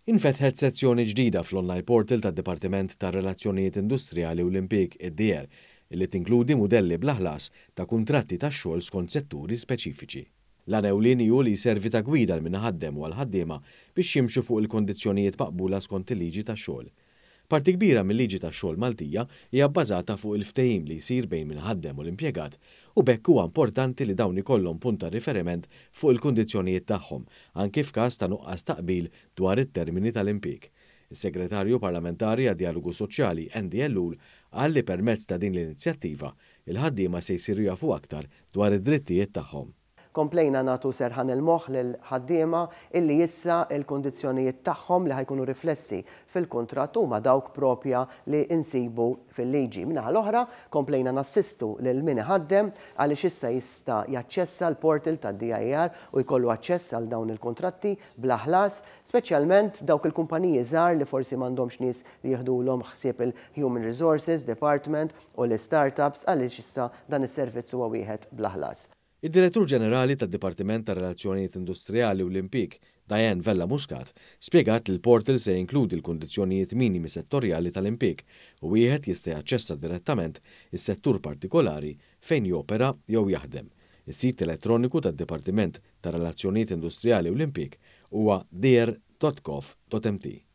Infetħet sezzjoni ġdida fl-online portal tad-Dipartiment tar-Relazzjonijiet Industrijali u l-Impjieg id-DR illi tinkludi mudelli bl-ħlas ta' kuntratti tax-xogħol skont setturi speċifiċi. L-għan ewlieni hu li jservi ta' gwida l minħaddem u għall-ħaddiema biex jimxu fuq il-kondizzjonijiet maqbula skont il-liġi tax-xogħol. Parti kbira mill-liġi tax-xogħol Maltija hija bbażata fuq il-ftehim li jsir bejn minħaddem u l-impjegat u bekk huwa importanti li dawn ikollhom punt ta' riferiment fuq il-kundizzjonijiet tagħhom anke f'każ ta' nuqqas taqbil dwar it-termini tal-impjieg. Is-Segretarju Parlamentari għad-Dialogu Soċjali Andy Ellul qal li permezz ta' din l-inizjattiva il-ħaddiema se jsiru jafu aktar dwar id-drittijiet tagħhom. Komplejna nagħtu serħan il-moħħ lil ħaddiema illi issa l-kundizzjonijiet tagħhom li ħajkunu riflessi fil-kuntratt huma dawk propja li insibu fil-liġi. Minnaħa l-oħra komplejna nassistu lil min iħaddem għaliex issa jista' jaċċessa l-portal tad-DIR u jkollu aċċess għal dawn il-kuntratti bla ħlas, speċjalment dawk il-kumpaniji żgħar li forsi m'għandhomx nies li jieħdulhom ħsieb il-Human Resources Department u l-startups għaliex issa dan is-servizz huwa wieħed bla ħlas. Id-Direttur Ġenerali tad-Dipartiment tar-Relazzjonijiet Industrijali u l-Impjieg, Diane Vella Muscat, spjegat li l-portal se jinkludi l-kundizzjonijiet minimi settorjali tal-impjieg u wieħed jista' jaċċessa direttament is-settur partikolari fejn jopera jew jaħdem. Is-sit elettroniku tad-Dipartiment tar-Relazzjonijiet Industrijali u l-Impjieg huwa dir.gov.mt.